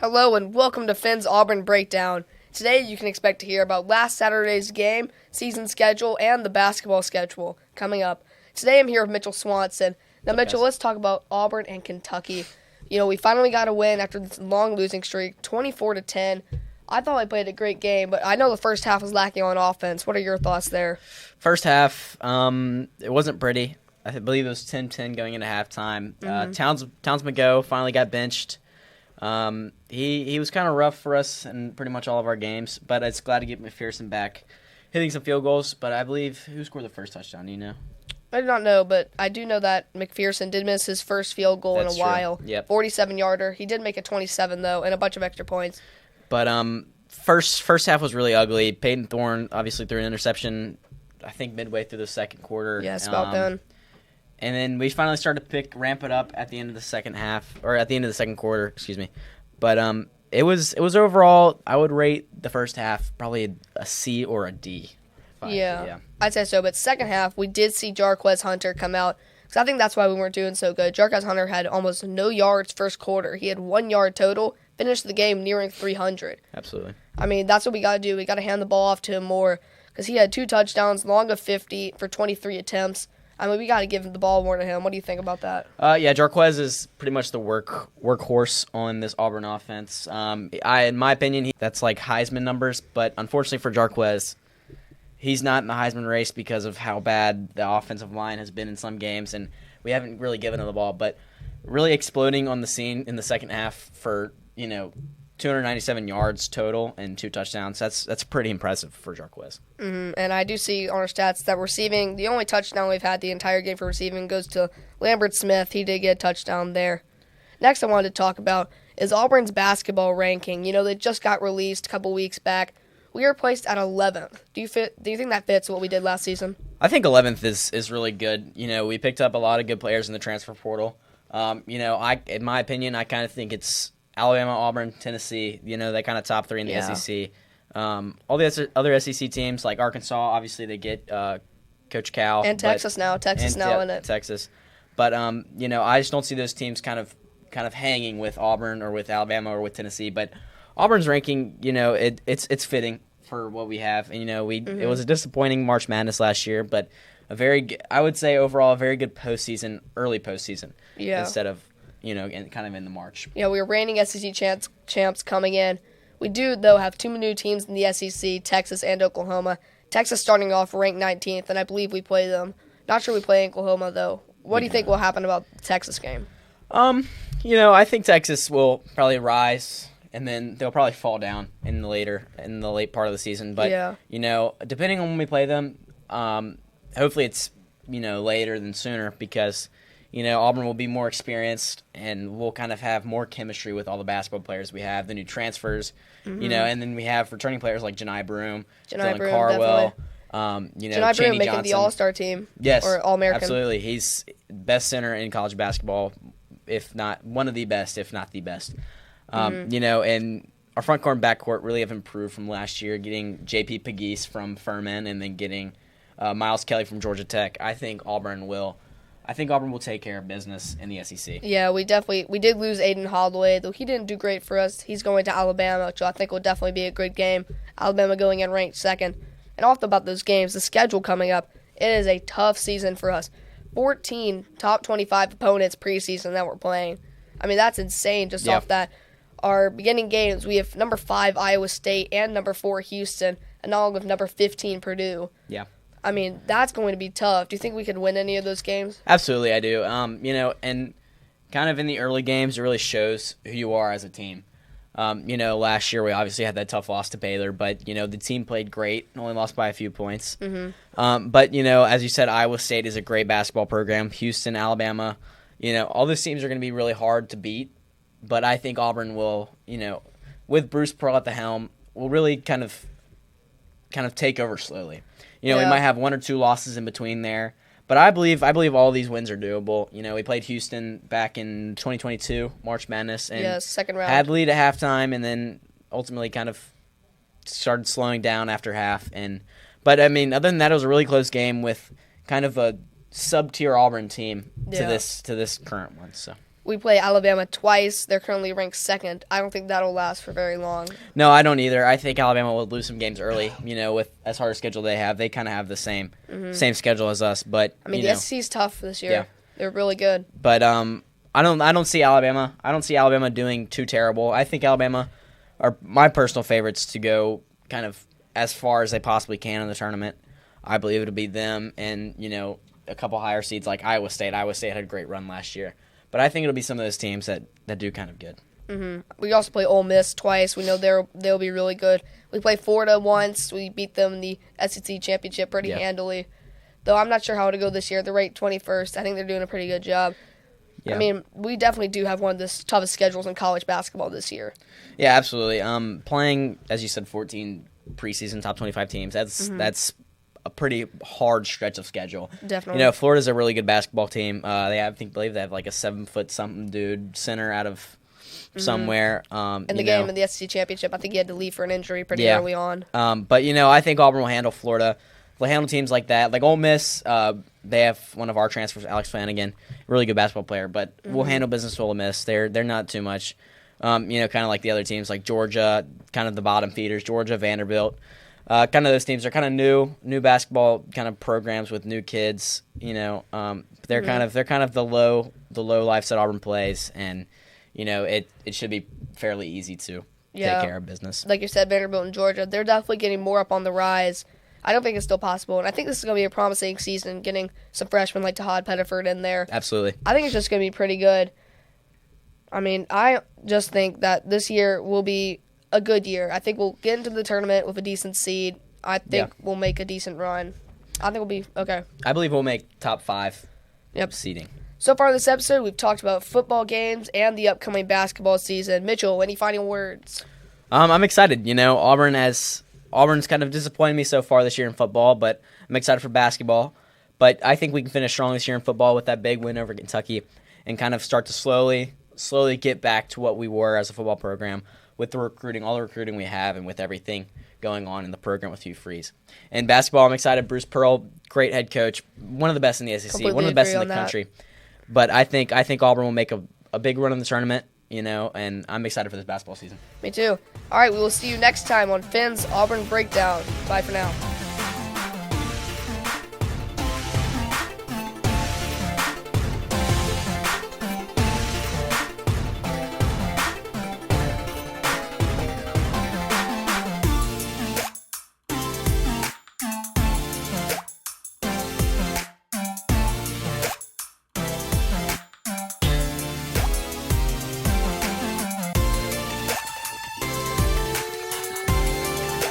Hello and welcome to Finn's Auburn Breakdown. Today you can expect to hear about last Saturday's game, season schedule, and the basketball schedule coming up. Today I'm here with Mitchell Swanson. Now Mitchell, let's talk about Auburn and Kentucky. We finally got a win after this long losing streak, 24-10. I thought I played a great game, but I know the first half was lacking on offense. What are your thoughts there? First half, it wasn't pretty. I believe it was 10-10 going into halftime. Towns McGo finally got benched. He was kind of rough for us in pretty much all of our games, but it's glad to get McPherson back, hitting some field goals. But I believe, who scored the first touchdown? Do you know? I do not know, but I do know that McPherson did miss his first field goal in a while. Yep. 47-yarder. He did make a 27, though, and a bunch of extra points. But first half was really ugly. Peyton Thorne obviously threw an interception, I think, midway through the second quarter. Yeah, it's about done. And then we finally started to ramp it up at the end of the second half, or at the end of the second quarter, excuse me. But it was overall, I would rate the first half probably a C or a D. Yeah, I'd say so. But second half, we did see Jarquez Hunter come out, because I think that's why we weren't doing so good. Jarquez Hunter had almost no yards first quarter. He had 1 yard total, finished the game nearing 300. Absolutely. I mean, that's what we got to do. We got to hand the ball off to him more, because he had 2 touchdowns, long of 50 for 23 attempts. I mean, we got to give the ball more to him. What do you think about that? Yeah, Jarquez is pretty much the workhorse on this Auburn offense. In my opinion, that's like Heisman numbers, but unfortunately for Jarquez, he's not in the Heisman race because of how bad the offensive line has been in some games, and we haven't really given him the ball. But really exploding on the scene in the second half for 297 yards total and 2 touchdowns. That's pretty impressive for Jarquez. And I do see on our stats that receiving, the only touchdown we've had the entire game for receiving goes to Lambert Smith. He did get a touchdown there. Next I wanted to talk about is Auburn's basketball ranking. They just got released a couple weeks back. We are placed at 11th. Do you think that fits what we did last season? I think 11th is really good. We picked up a lot of good players in the transfer portal. In my opinion, I kind of think it's Alabama, Auburn, Tennessee, that kind of top 3 in the SEC. All the other SEC teams, like Arkansas, obviously they get Coach Cal. And Texas now. Texas now in it. Texas. But, I just don't see those teams kind of hanging with Auburn or with Alabama or with Tennessee. But Auburn's ranking, it's fitting for what we have. And, it was a disappointing March Madness last year, but I would say overall a very good early postseason. Yeah. Instead of kind of in the March. We were reigning SEC champs coming in. We do, though, have 2 new teams in the SEC, Texas and Oklahoma. Texas starting off ranked 19th, and I believe we play them. Not sure we play Oklahoma, though. What do you think will happen about the Texas game? I think Texas will probably rise, and then they'll probably fall down in the late part of the season. But, depending on when we play them, hopefully it's, later than sooner because – Auburn will be more experienced, and we'll kind of have more chemistry with all the basketball players we have, the new transfers, and then we have returning players like Janai Broome, Dylan Carwell, Janai Broome making the All-Star team, yes, or All-American. Absolutely. He's best center in college basketball, if not one of the best, if not the best. And our front court and back court really have improved from last year, getting J.P. Pegues from Furman and then getting Miles Kelly from Georgia Tech. I think Auburn will take care of business in the SEC. Yeah, we did lose Aiden Holloway, though he didn't do great for us. He's going to Alabama, which I think will definitely be a good game. Alabama going in ranked 2nd. And also about those games, the schedule coming up, it is a tough season for us. 14 top 25 opponents preseason that we're playing. I mean, that's insane just off that. Our beginning games, we have number 5 Iowa State and number 4 Houston, along with number 15 Purdue. Yeah. I mean, that's going to be tough. Do you think we could win any of those games? Absolutely, I do. And kind of in the early games, it really shows who you are as a team. Last year we obviously had that tough loss to Baylor, but, the team played great, only lost by a few points. But, as you said, Iowa State is a great basketball program. Houston, Alabama, all those teams are going to be really hard to beat. But I think Auburn will, with Bruce Pearl at the helm, will really kind of take over slowly. We might have 1 or 2 losses in between there, but I believe all these wins are doable. We played Houston back in 2022 March Madness, and second round had lead at halftime, and then ultimately kind of started slowing down after half. But I mean, other than that, it was a really close game with kind of a sub-tier Auburn team to this current one. So We play Alabama twice. They're currently ranked second. I don't think that'll last for very long. No, I don't either. I think Alabama will lose some games early. With as hard a schedule they have, they kind of have the same schedule as us. But I mean, the SEC's tough this year. Yeah. They're really good. But I don't see Alabama. I don't see Alabama doing too terrible. I think Alabama are my personal favorites to go kind of as far as they possibly can in the tournament. I believe it'll be them and a couple higher seeds like Iowa State. Iowa State had a great run last year. But I think it'll be some of those teams that do kind of good. Mm-hmm. We also play Ole Miss twice. We know they'll be really good. We play Florida once. We beat them in the SEC championship pretty handily. Though I'm not sure how it'll go this year. They're ranked 21st. I think they're doing a pretty good job. Yeah. I mean, we definitely do have one of the toughest schedules in college basketball this year. Yeah, absolutely. Playing, as you said, 14 preseason top 25 teams. That's a pretty hard stretch of schedule. Definitely. Florida's a really good basketball team. I believe they have like a 7-foot-something dude center out of somewhere. In the game in the SEC championship, I think he had to leave for an injury pretty early on. But I think Auburn will handle Florida. They'll handle teams like that. Like Ole Miss, they have one of our transfers, Alex Flanagan, really good basketball player. But we'll handle business with Ole Miss. They're not too much. Kind of like the other teams, like Georgia, kind of the bottom feeders. Georgia, Vanderbilt. Kind of those teams are kind of new basketball kind of programs with new kids. They're kind of the low life that Auburn plays, and it should be fairly easy to take care of business. Like you said, Vanderbilt and Georgia, they're definitely getting more up on the rise. I don't think it's still possible, and I think this is going to be a promising season, getting some freshmen like Tahad Pettiford in there. Absolutely. I think it's just going to be pretty good. I mean, I just think that this year will be a good year. I think we'll get into the tournament with a decent seed. I think we'll make a decent run. I think we'll be okay. I believe we'll make top 5 seeding. So far this episode, we've talked about football games and the upcoming basketball season. Mitchell, any final words? I'm excited. Auburn's kind of disappointed me so far this year in football, but I'm excited for basketball. But I think we can finish strong this year in football with that big win over Kentucky and kind of start to slowly get back to what we were as a football program with the recruiting, all the recruiting we have, and with everything going on in the program with Hugh Freeze. And basketball, I'm excited. Bruce Pearl, great head coach, one of the best in the SEC, Completely one of the best in the that. country. But I think Auburn will make a big run in the tournament, and I'm excited for this basketball season. Me too. All right, we will see you next time on Finn's Auburn Breakdown. Bye for now.